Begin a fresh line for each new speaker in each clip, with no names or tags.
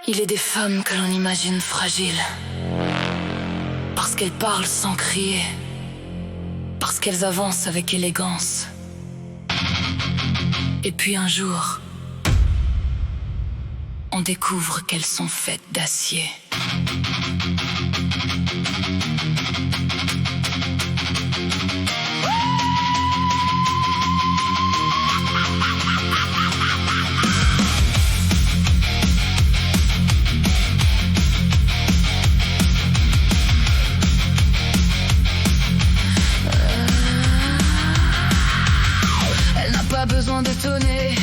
Il est des femmes que l'on imagine fragiles, parce qu'elles parlent sans crier, parce qu'elles avancent avec élégance. Et puis un jour, on découvre qu'elles sont faites d'acier. Elle n'a pas besoin de tonner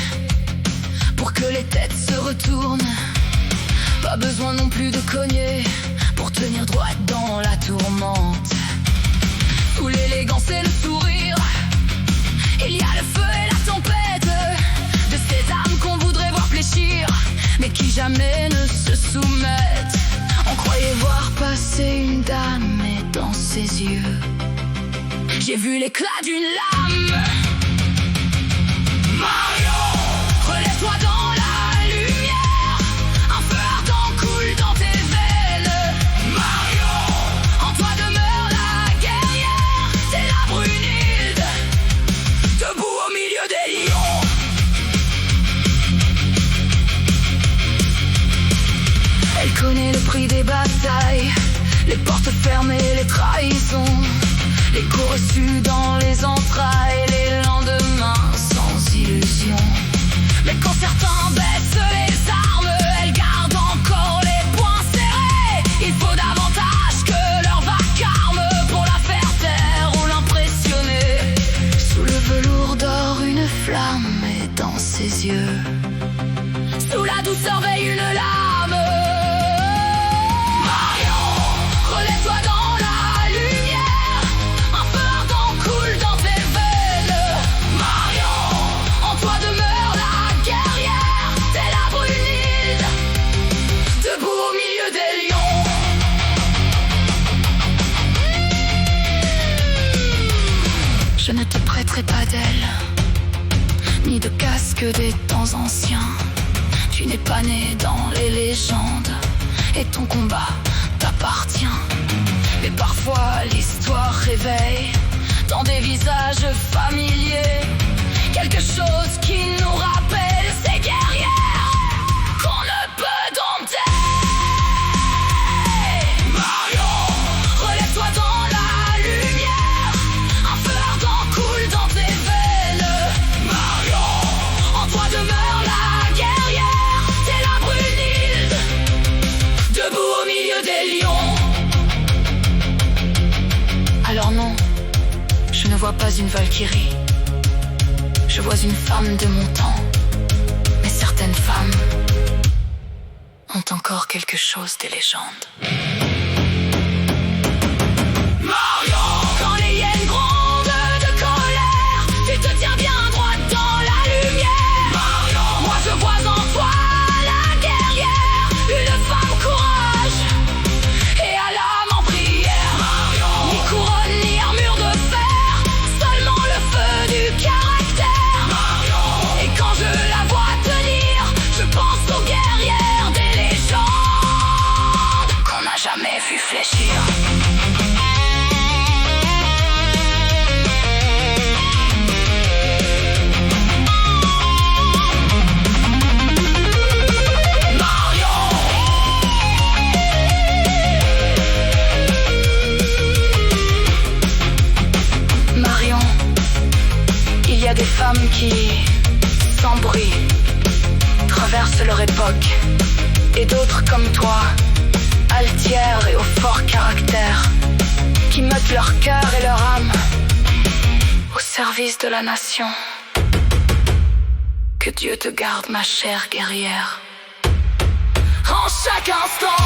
pour que les têtes se retournent. Pas besoin non plus de cogner pour tenir droite dans la tourmente. Sous l'élégance et le sourire, il y a le feu et la tempête de ces âmes qu'on voudrait voir fléchir, mais qui jamais ne se soumettent. On croyait voir passer une dame, mais dans ses yeux, j'ai vu l'éclat d'une lame. Marion, relève-toi dans la lumière, un feu ardent coule dans tes veines. Marion, en toi demeure la guerrière, c'est la Brunhilde, debout au milieu des lions. Elle connaît le prix des batailles, les portes fermées, les trahisons, les coups reçus dans les entrailles, les lendemains sans illusion. Mais quand certains baissent les armes, elles gardent encore les poings serrés. Il faut davantage que leur vacarme pour la faire taire ou l'impressionner. Sous le velours d'or, une flamme est dans ses yeux. Sous la douceur veille une lame. Marion, relève-toi dans la lumière, un feu ardent coule dans tes veines. Marion, en toi demeure la guerrière, t'es la Brunhilde, debout au milieu des lions. Je ne te prêterai pas d'aile, ni de casque des temps anciens. Tu n'es pas né dans les légendes, et ton combat t'appartient. Mais parfois l'histoire réveille dans des visages familiers quelque chose qui nous rappelle ces guerrières qu'on ne peut dompter. Marion, relève-toi dans la lumière, un feu ardent coule dans tes veines. Marion, en toi demeure la guerrière, t'es la Brunhilde, debout au milieu des lions. Alors non, je ne vois pas une Valkyrie, je vois une femme de mon temps. Mais certaines femmes ont encore quelque chose des légendes. Marion, quand les hyènes grondent de colère, tu te tiens bien droite dans la lumière. Marion, moi je vois en toi la guerrière, une femme courage et à l'âme en prière. Marion, ni couronne ni armure de fer, seulement le feu du caractère. Marion, et quand je la vois tenir, je pense aux guerrières des légendes qu'on n'a jamais vu fléchir. Marion, il y a des femmes qui, sans bruit, traversent leur époque, et d'autres comme toi, altières et au fort caractère, qui mettent leur cœur et leur âme au service de la nation. Que Dieu te garde, ma chère guerrière, en chaque instant.